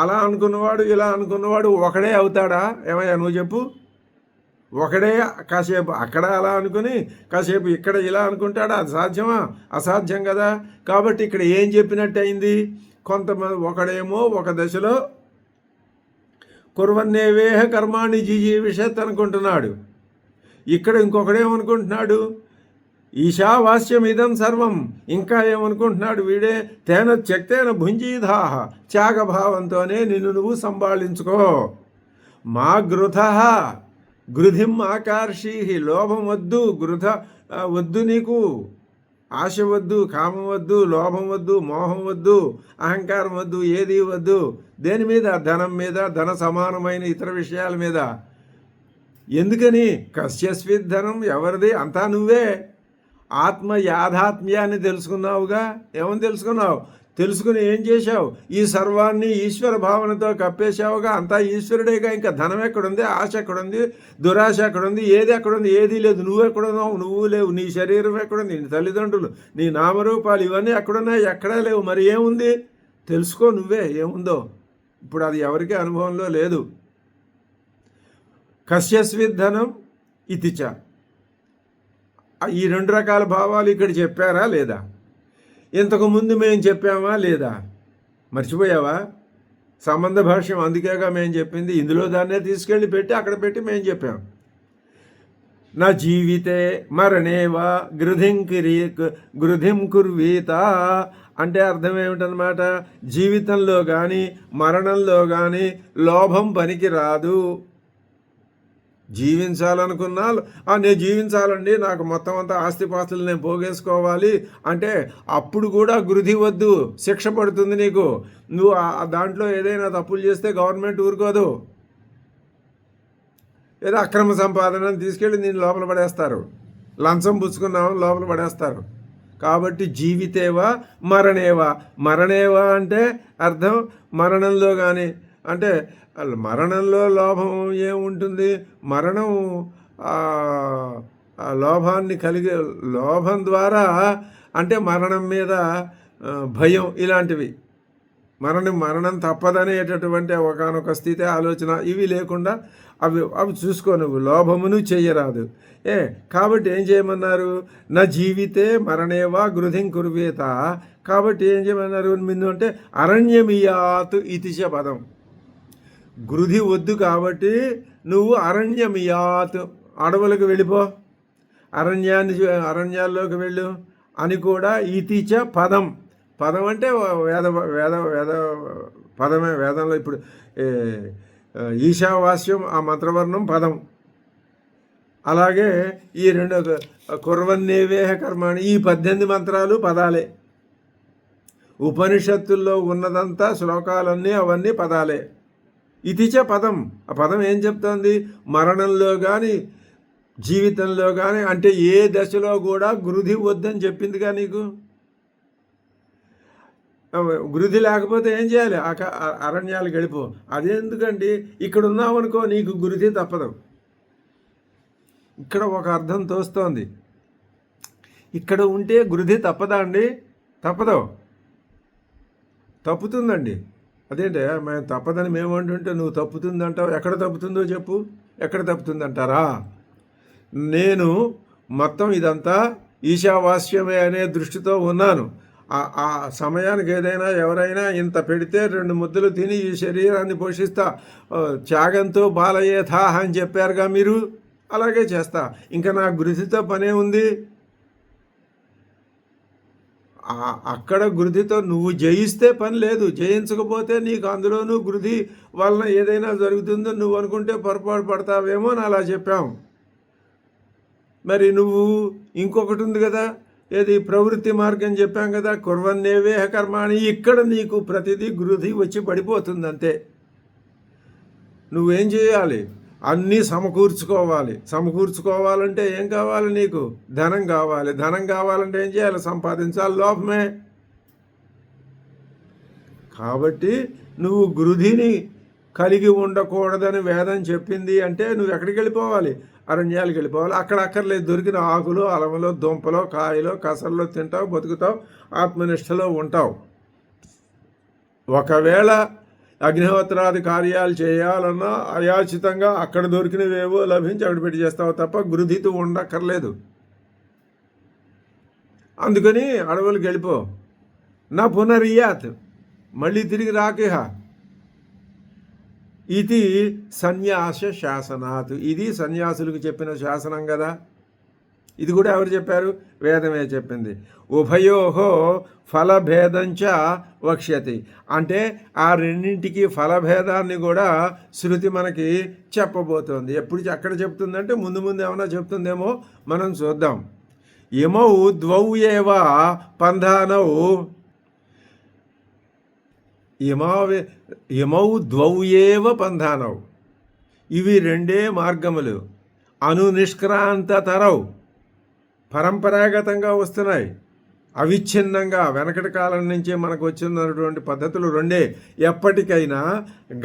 అలా అనుకున్నవాడు ఇలా అనుకున్నవాడు ఒకడే అవుతాడా? ఏమయ్యా నువ్వు చెప్పు. ఒకడే కాసేపు అక్కడ అలా అనుకుని కాసేపు ఇక్కడ ఇలా అనుకుంటాడా? అది సాధ్యమా? అసాధ్యం కదా. కాబట్టి ఇక్కడ ఏం చెప్పినట్టు అయింది? కొంతమంది ఒకడేమో ఒక దశలో కుర్వన్నేవేహ కర్మాణి జీజీవిషత్ అనుకుంటున్నాడు. ఇక్కడ ఇంకొకడేమనుకుంటున్నాడు? ఈశావాస్యం ఇదం సర్వం. ఇంకా ఏమనుకుంటున్నాడు వీడే? తేన త్యక్తేన భుంజీధాహ. త్యాగభావంతోనే నిన్ను నువ్వు సంభాళించుకో. మా గృధ గృధిం ఆకర్షి. లోభం వద్దు, వద్దు నీకు. ఆశ వద్దు, కామం వద్దు, లోభం వద్దు, మోహం వద్దు, అహంకారం వద్దు, ఏది వద్దు. దేని మీద? ధనం మీద, ధన సమానమైన ఇతర విషయాల మీద. ఎందుకని? కస్యస్విత్ ధనం, ఎవరిది? అంతా నువ్వే. ఆత్మ యాథాత్మ్యాన్ని తెలుసుకున్నావుగా. ఏమని తెలుసుకున్నావు? తెలుసుకుని ఏం చేశావు? ఈ సర్వాన్ని ఈశ్వర భావనతో కప్పేశావుగా. అంతా ఈశ్వరుడేగా. ఇంకా ధనం ఎక్కడుంది? ఆశ ఎక్కడుంది? దురాశ ఎక్కడుంది? ఏది ఎక్కడుంది? ఏదీ లేదు. నువ్వు ఎక్కడున్నావు? నువ్వు లేవు. నీ శరీరం ఎక్కడుంది? నీ తల్లిదండ్రులు, నీ నామరూపాలు ఇవన్నీ ఎక్కడున్నాయి? ఎక్కడా లేవు. మరి ఏముంది? తెలుసుకో నువ్వే ఏముందో. ఇప్పుడు అది ఎవరికీ అనుభవంలో లేదు. కస్యస్విత్ ధనం ఇతిచ. ఈ 2 రకాల భావాలు ఇక్కడ చెప్పారా లేదా? ఇంతకుముందు మేము చెప్పామా లేదా? మర్చిపోయావా? సంబంధ భాష్యం అందుకేగా మేము చెప్పింది. ఇందులో దాన్నే తీసుకెళ్ళి పెట్టి అక్కడ పెట్టి మేము చెప్పాం. నా జీవితే మరణేవా గృధిం కుర్వీత అంటే అర్థం ఏమిటనమాట? జీవితంలో కానీ మరణంలో కానీ లోభం పనికి రాదు. జీవించాలనుకున్నా నేను జీవించాలండి, నాకు మొత్తం అంతా ఆస్తిపాస్తులు నేను పోగేసుకోవాలి అంటే అప్పుడు కూడా గృధి వద్దు. శిక్ష పడుతుంది నీకు. నువ్వు దాంట్లో ఏదైనా తప్పులు చేస్తే గవర్నమెంట్ ఊరుకోదు. ఏదో అక్రమ సంపాదనని తీసుకెళ్ళి నేను లోపల పడేస్తారు. లంచం పుచ్చుకున్నామని లోపల పడేస్తారు. కాబట్టి జీవితేవా మరణేవా. మరణేవా అంటే అర్థం మరణంలో కానీ అంటే మరణంలో లోభం ఏముంటుంది? మరణం లోభాన్ని కలిగే లోభం ద్వారా అంటే మరణం మీద భయం ఇలాంటివి. మరణం తప్పదనేటటువంటి ఒకానొక స్థితి ఆలోచన ఇవి లేకుండా అవి చూసుకో. నువ్వు లోభమును చెయ్యరాదు. కాబట్టి ఏం చేయమన్నారు? నా జీవితే మరణేవా గృధిం కుర్వేత. కాబట్టి ఏం చేయమన్నారు ముందు అంటే అరణ్యమియాత్ ఇతిచ పదం. గృధి వద్దు కాబట్టి నువ్వు అరణ్యమియాత్ అడవులకు వెళ్ళిపో, అరణ్యాల్లోకి వెళ్ళు అని కూడా ఇతిచ పదం. పదం అంటే వేద వేద వేద పదమే. వేదంలో ఇప్పుడు ఈశావాస్యం ఆ మంత్రవర్ణం పదం. అలాగే ఈ 2 కుర్వన్నేవేహ కర్మాణి ఈ 18 మంత్రాలు పదాలే. ఉపనిషత్తుల్లో ఉన్నదంతా శ్లోకాలన్నీ అవన్నీ పదాలే. ఇతిచ పదం. ఆ పదం ఏం చెప్తోంది? మరణంలో కానీ జీవితంలో కానీ అంటే ఏ దశలో కూడా గృధి వద్దని చెప్పిందిగా నీకు. గృధి లేకపోతే ఏం చేయాలి? అరణ్యాలకు వెళ్ళిపో. అదెందుకండి? ఇక్కడ ఉన్నావనుకో నీకు గృధి తప్పదు. ఇక్కడ ఒక అర్థం తోస్తోంది. ఇక్కడ ఉంటే గృధి తప్పదా అండి? తప్పదు. తప్పుతుందండి. అదేంటే మేము తప్పదని మేము అంటుంటే నువ్వు తప్పుతుందంటావు. ఎక్కడ తప్పుతుందో చెప్పు. ఎక్కడ తప్పుతుందంటారా? నేను మొత్తం ఇదంతా ఈశావాస్యమే అనే దృష్టితో ఉన్నాను. ఆ సమయానికి ఏదైనా ఎవరైనా ఇంత పెడితే 2 ముద్దలు తిని ఈ శరీరాన్ని పోషిస్తా, త్యాగంతో బాలయేథా అని చెప్పారుగా మీరు. అలాగే చేస్తా. ఇంకా నా గృధితో పనే ఉంది. అక్కడ గృధితో నువ్వు జయిస్తే పని లేదు. జయించకపోతే నీకు అందులోనూ గృధి వలన ఏదైనా జరుగుతుందో నువ్వు అనుకుంటే పొరపాటు పడతావేమో అని అలా చెప్పాం. మరి నువ్వు ఇంకొకటి ఉంది కదా, ఏది ప్రవృత్తి మార్గం చెప్పాం కదా, కుర్వన్నేవేహ కర్మాణి. ఇక్కడ నీకు ప్రతిదీ గృధి వచ్చి పడిపోతుంది అంతే. నువ్వేం చేయాలి? అన్నీ సమకూర్చుకోవాలి. సమకూర్చుకోవాలంటే ఏం కావాలి? నీకు ధనం కావాలి. ధనం కావాలంటే ఏం చేయాలి? సంపాదించాలి. లోపమే. కాబట్టి నువ్వు గృధిని కలిగి ఉండకూడదని వేదం చెప్పింది అంటే నువ్వు ఎక్కడికి వెళ్ళిపోవాలి? అరణ్యాలకు వెళ్ళిపోవాలి. అక్కడ అక్కర్లేదు. దొరికిన ఆకులు, అలములో, దుంపలో, కాయలో, కసల్లో తింటావు, బతుకుతావు, ఆత్మనిష్టలో ఉంటావు. ఒకవేళ అగ్నిహోత్రాది కార్యాలు చేయాలన్నా అయాచితంగా అక్కడ దొరికినవేవో లభించి అక్కడ పెట్టి చేస్తావు తప్ప గృధితో ఉండక్కర్లేదు. అందుకని అడవులకు వెళ్ళిపో. నా పునరియాత్, మళ్ళీ తిరిగి రాకేహ. ఇది సన్యాస శాసనాత్. ఇది సన్యాసులకు చెప్పిన శాసనం కదా. ఇది కూడా ఎవరు చెప్పారు? వేదమే చెప్పింది. ఉభయోహో ఫలభేదంచ వక్ష్యతి. అంటే ఆ రెండింటికి ఫలభేదాన్ని కూడా శృతి మనకి చెప్పబోతోంది. ఎప్పుడు అక్కడ చెప్తుందంటే ముందు ఏమైనా చెప్తుందేమో మనం చూద్దాం. ఇమౌ ద్వౌ ఏవ పంధానౌ ఇమౌ ద్వౌ ఏవ పంధానౌ, ఇవి రెండే మార్గములు. అనునిష్క్రాంతతరౌ, పరంపరాగతంగా వస్తున్నాయి, అవిచ్ఛిన్నంగా వెనకటి కాలం నుంచే మనకు వచ్చినటువంటి పద్ధతులు రెండే. ఎప్పటికైనా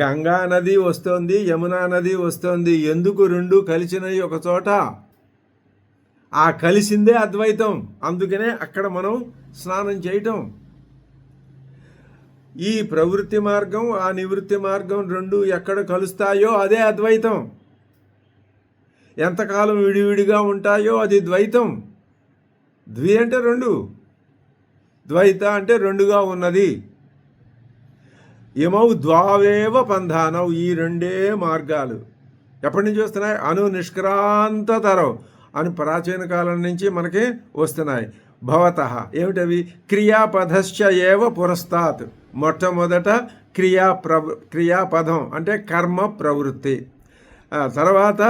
గంగా నది వస్తోంది, యమునా నది వస్తోంది, ఎందుకు రెండు కలిసినవి ఒక చోట? ఆ కలిసిందే అద్వైతం. అందుకనే అక్కడ మనం స్నానం చేయటం. ఈ ప్రవృత్తి మార్గం, ఆ నివృత్తి మార్గం రెండు ఎక్కడ కలుస్తాయో అదే అద్వైతం. ఎంతకాలం విడివిడిగా ఉంటాయో అది ద్వైతం. ద్వి అంటే రెండు, ద్వైత అంటే రెండుగా ఉన్నది. ఇమౌ ద్వావేవ పంధానౌ, ఈ రెండే మార్గాలు ఎప్పటి నుంచి వస్తున్నాయి? అనునిష్క్రాంతతరౌ అని ప్రాచీన కాలం నుంచి మనకి వస్తున్నాయి. భవతః ఏమిటవి? క్రియాపదశ్చ ఏవ పురస్తాత్, మొట్టమొదట క్రియాపదం అంటే కర్మ ప్రవృత్తి, తర్వాత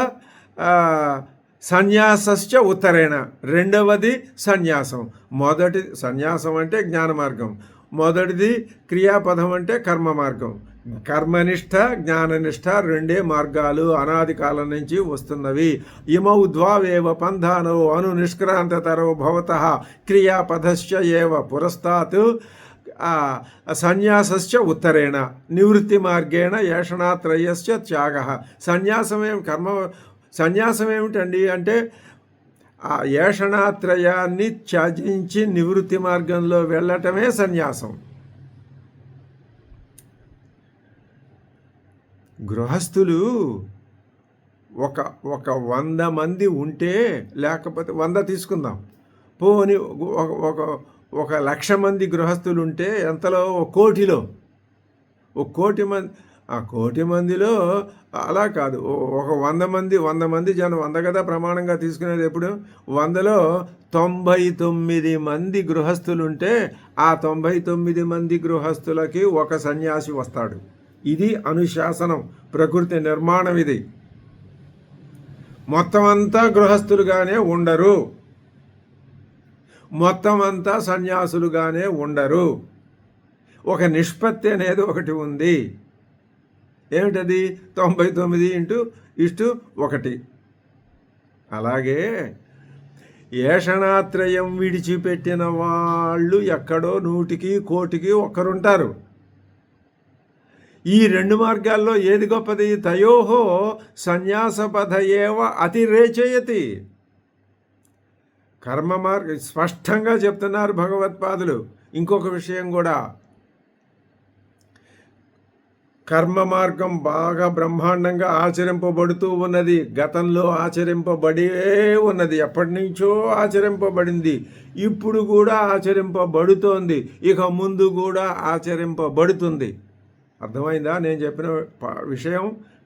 సన్యాసశ్చ ఉత్తరేణ, రెండవది సన్యాసం. మొదటి సన్యాసం అంటే జ్ఞాన మార్గం, మొదటిది క్రియాపదం అంటే కర్మ మార్గం. కర్మనిష్ట జ్ఞాననిష్ట రెండే మార్గాలు అనాది కాలం నుంచి వస్తున్నవి. ఇమౌ ద్వావేవ పంధానౌ అనునిష్క్రాంతతరౌ భవతః క్రియాపదశ్చ ఏవ పురస్తాత్ సన్యాసశ్చ ఉత్తరేణ నివృత్తి మార్గేణ ఏషణాత్రయస్య త్యాగః. సన్యాసం ఏమిటండి అంటే ఆ ఏషణాత్రయాన్ని త్యజించి నివృత్తి మార్గంలో వెళ్ళటమే సన్యాసం. గృహస్థులు ఒక 100 మంది ఉంటే, లేకపోతే 100 తీసుకుందాం, పోని ఒక 1,00,000 మంది గృహస్థులు ఉంటే ఎంతలో? 1,00,00,000లో 1,00,00,000 మంది. ఆ 1,00,00,000 మందిలో అలా కాదు, ఒక 100 మంది జనం, 100 కదా ప్రమాణంగా తీసుకునేది ఎప్పుడు. 100లో 99 మంది గృహస్థులుంటే ఆ 99 మంది గృహస్థులకి ఒక సన్యాసి వస్తాడు. ఇది అనుశాసనం, ప్రకృతి నిర్మాణం. ఇది మొత్తం అంతా గృహస్థులుగానే ఉండరు, మొత్తం అంతా సన్యాసులుగానే ఉండరు. ఒక నిష్పత్తి అనేది ఒకటి ఉంది. ఏమిటది? 99 × 1. అలాగే ఏషణాత్రయం విడిచిపెట్టిన వాళ్ళు ఎక్కడో 100కి 1,00,00,000కి ఒక్కరుంటారు. ఈ రెండు మార్గాల్లో ఏది గొప్పది? తయోహో సన్యాసపథ ఏవ అతిరేచయతి. కర్మ మార్గం స్పష్టంగా చెప్తున్నారు భగవత్పాదులు. ఇంకొక విషయం కూడా, కర్మ మార్గం బాగా బ్రహ్మాండంగా ఆచరింపబడుతూ ఉన్నది, గతంలో ఆచరింపబడే ఉన్నది, ఎప్పటి నుంచో ఆచరింపబడింది, ఇప్పుడు కూడా ఆచరింపబడుతోంది, ఇక ముందు కూడా ఆచరింపబడుతుంది. అర్థమైందా నేను చెప్పిన విషయం?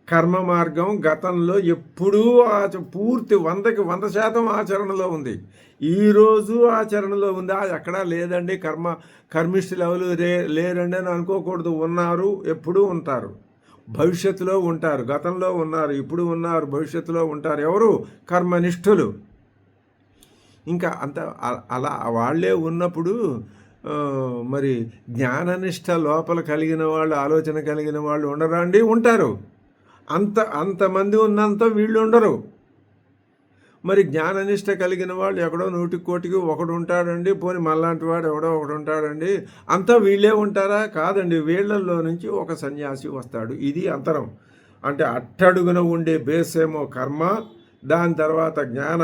కర్మ మార్గం గతంలో ఎప్పుడూ పూర్తి 100కి 100% ఆచరణలో ఉంది, ఈరోజు ఆచరణలో ఉంది. అది ఎక్కడా లేదండి, కర్మిష్ఠులు ఎవరు లేరండి అని అనుకోకూడదు. ఉన్నారు, ఎప్పుడూ ఉంటారు, భవిష్యత్తులో ఉంటారు. గతంలో ఉన్నారు, ఇప్పుడు ఉన్నారు, భవిష్యత్తులో ఉంటారు. ఎవరు? కర్మనిష్ఠులు. ఇంకా అంత అలా వాళ్ళే ఉన్నప్పుడు మరి జ్ఞాననిష్ట లోపల కలిగిన వాళ్ళు, ఆలోచన కలిగిన వాళ్ళు ఉండరా అండి? ఉంటారు. అంతమంది ఉన్నంత వీళ్ళు ఉండరు. మరి జ్ఞాననిష్ట కలిగిన వాళ్ళు ఎక్కడో 100కి 1,00,00,000కి ఒకడు ఉంటాడండి, పోని మళ్ళాంటి వాడు ఎవడో ఒకడు ఉంటాడండి, అంతా వీళ్ళే ఉంటారా? కాదండి, వీళ్ళల్లో నుంచి ఒక సన్యాసి వస్తాడు. ఇది అంతరం. అంటే అట్టడుగున ఉండే బేస్ ఏమో కర్మ, దాని తర్వాత జ్ఞాన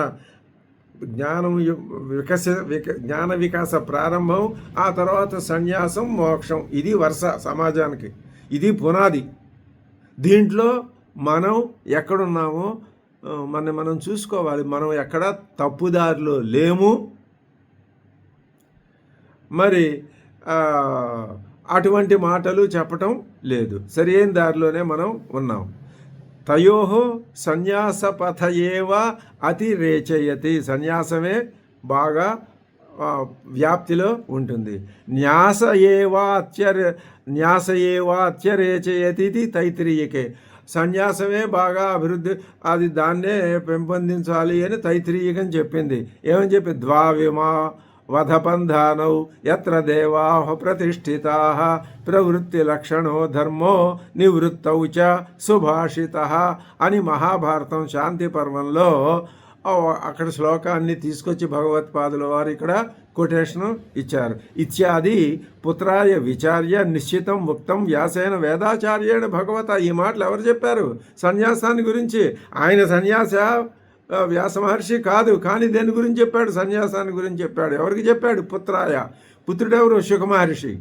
వికాస ప్రారంభం, ఆ తర్వాత సన్యాసం, మోక్షం. ఇది వరుస సమాజానికి, ఇది పునాది. దీంట్లో మనం ఎక్కడున్నామో మనం చూసుకోవాలి. మనం ఎక్కడ తప్పుదారిలో లేము, మరి అటువంటి మాటలు చెప్పటం లేదు, సరైన దారిలోనే మనం ఉన్నాం. తయోహో సన్యాసపథ ఏవ అతిరేచయతి, సన్యాసమే బాగా వ్యాప్తిలో ఉంటుంది. న్యాస ఏవాత్యరేచయతి తైత్రీయకే, సన్యాసమే బాగా అభివృద్ధి, అది దాన్నే పెంపొందించాలి అని తైత్రీయకం చెప్పింది. ఏమని చెప్పి ద్వావిమా వధబంధానౌ ఎత్ర దేవాః ప్రతిష్ఠితాః ప్రవృత్తి లక్షణో ధర్మో నివృత్తౌ చ సుభాషితః అని మహాభారతం శాంతి పర్వంలో అక్కడ శ్లోకాన్ని తీసుకొచ్చి భగవత్పాదుల వారు ఇక్కడ కొటేషను ఇచ్చారు. ఇత్యాది పుత్రాయ విచార్య నిశ్చితం ముక్తం వ్యాసేన వేదాచార్యేణ భగవత. ఈ మాటలు ఎవరు చెప్పారు? సన్యాసాన్ని గురించి. ఆయన సన్యాస వ్యాస మహర్షి కాదు, కానీ దేని గురించి చెప్పాడు? సన్యాసాన్ని గురించి చెప్పాడు. ఎవరికి చెప్పాడు? పుత్రాయ. పుత్రుడెవరు? శుక మహర్షి.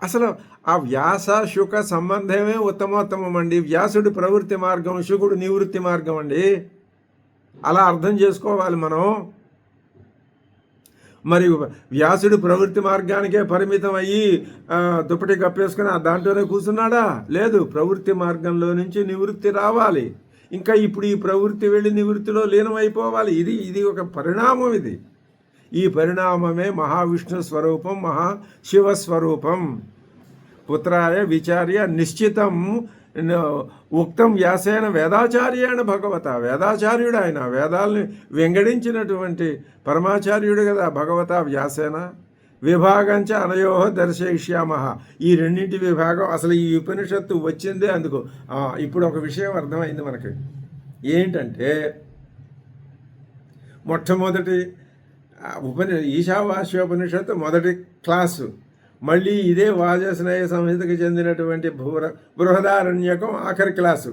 అసలు ఆ వ్యాస శుక సంబంధమే ఉత్తమోత్తమం అండి. వ్యాసుడు ప్రవృత్తి మార్గం, శుకుడు నివృత్తి మార్గం అండి. అలా అర్థం చేసుకోవాలి మనం. మరి వ్యాసుడు ప్రవృత్తి మార్గానికే పరిమితం అయ్యి దుప్పటి కప్పేసుకుని దాంట్లోనే కూర్చున్నాడా? లేదు. ప్రవృత్తి మార్గంలో నుంచి నివృత్తి రావాలి. ఇంకా ఇప్పుడు ఈ ప్రవృత్తి వెళ్ళి నివృత్తిలో లీనమైపోవాలి. ఇది ఒక పరిణామం. ఈ పరిణామమే మహావిష్ణు స్వరూపం, మహాశివస్వరూపం. పుత్రాయ విచార్య నిశ్చితం ఉక్తం వ్యాసేన వేదాచార్యేణ భగవత. వేదాచార్యుడు ఆయన, వేదాల్ని వెంగడించినటువంటి పరమాచార్యుడు కదా భగవత వ్యాసేన. విభాగంచ అనయో దర్శయిష్యామ. ఈ రెండింటి విభాగం అసలు ఈ ఉపనిషత్తు వచ్చిందే అందుకు. ఇప్పుడు ఒక విషయం అర్థమైంది మనకి. ఏంటంటే మొట్టమొదటి ఈశావాస్యోపనిషత్తు మొదటి క్లాసు, మళ్ళీ ఇదే వాజస్నేయ సంహితకు చెందినటువంటి బృహదారణ్యకం ఆఖరి క్లాసు.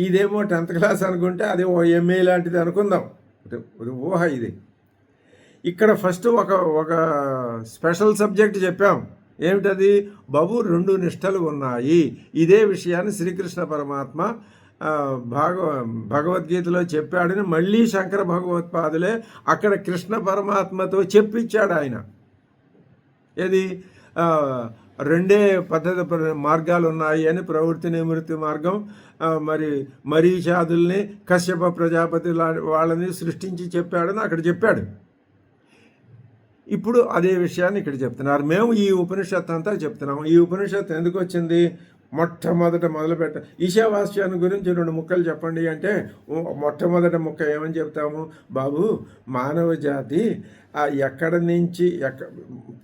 ఇదేమో 10th క్లాస్ అనుకుంటే అది ఓ ఎంఏ లాంటిది అనుకుందాం. ఊహ ఇది. ఇక్కడ ఫస్ట్ ఒక స్పెషల్ సబ్జెక్ట్ చెప్పాం. ఏమిటది? బాబు 2 నిష్టలు ఉన్నాయి. ఇదే విషయాన్ని శ్రీకృష్ణ పరమాత్మ భగవద్గీతలో చెప్పాడని మళ్ళీ శంకర భగవత్పాదులే అక్కడ కృష్ణ పరమాత్మతో చెప్పించాడు ఆయన. ఏది? 2 పద్ధతి మార్గాలు ఉన్నాయి అని, ప్రవృత్తి నివృత్తి మార్గం. మరీచాదుల్ని కశ్యప ప్రజాపతి వాళ్ళని సృష్టించి చెప్పాడని అక్కడ చెప్పాడు. ఇప్పుడు అదే విషయాన్ని ఇక్కడ చెప్తున్నారు. మేము ఈ ఉపనిషత్తు అంతా చెప్తున్నాము. ఈ ఉపనిషత్తు ఎందుకు వచ్చింది? మొట్టమొదట మొదలుపెట్ట ఈశావాస్యాన్ని గురించి 2 ముక్కలు చెప్పండి అంటే మొట్టమొదటి ముక్క ఏమని చెప్తాము? బాబు, మానవ జాతి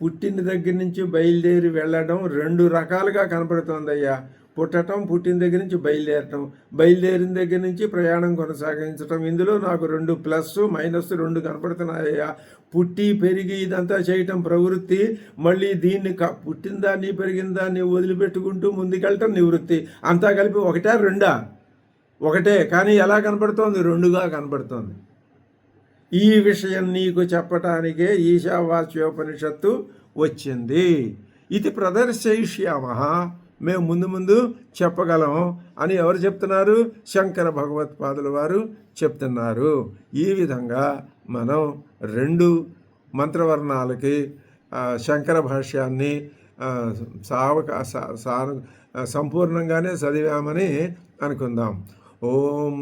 పుట్టిన దగ్గర నుంచి బయలుదేరి వెళ్ళడం 2 రకాలుగా కనపడుతోందయ్యా. పుట్టడం, పుట్టిన దగ్గర నుంచి బయలుదేరటం, బయలుదేరిన దగ్గర నుంచి ప్రయాణం కొనసాగించటం. ఇందులో నాకు 2 ప్లస్ మైనస్ 2 కనపడుతున్నాయ్యా. పుట్టి పెరిగి ఇదంతా చేయటం ప్రవృత్తి, మళ్ళీ దీన్ని పుట్టిన దాన్ని పెరిగిన దాన్ని వదిలిపెట్టుకుంటూ ముందుకెళ్ళటం నివృత్తి. అంతా కలిపి 1 2? ఒకటే. కానీ ఎలా కనపడుతోంది? 2గా కనపడుతోంది. ఈ విషయం నీకు చెప్పటానికే ఈశావాస్యోపనిషత్తు వచ్చింది. ఇది ప్రదర్శయిష్యామః. మేము ముందు చెప్పగలం అని ఎవరు చెప్తున్నారు? శంకర భగవత్పాదుల వారు చెప్తున్నారు. ఈ విధంగా మనం 2 మంత్రవర్ణాలకి శంకర భాష్యాన్ని సంపూర్ణంగానే చదివామని అనుకుందాం. ఓం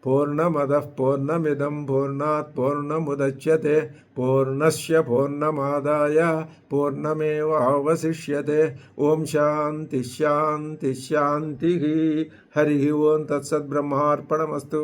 పూర్ణమదః పూర్ణమిదం పూర్ణాత్ పూర్ణముదచ్యతే పూర్ణస్య పూర్ణమాదాయ పూర్ణమేవావశిష్యతే. ఓం శాంతి శాంతి శాంతి. హరి ఓం తత్సత్. బ్రహ్మార్పణమస్తు.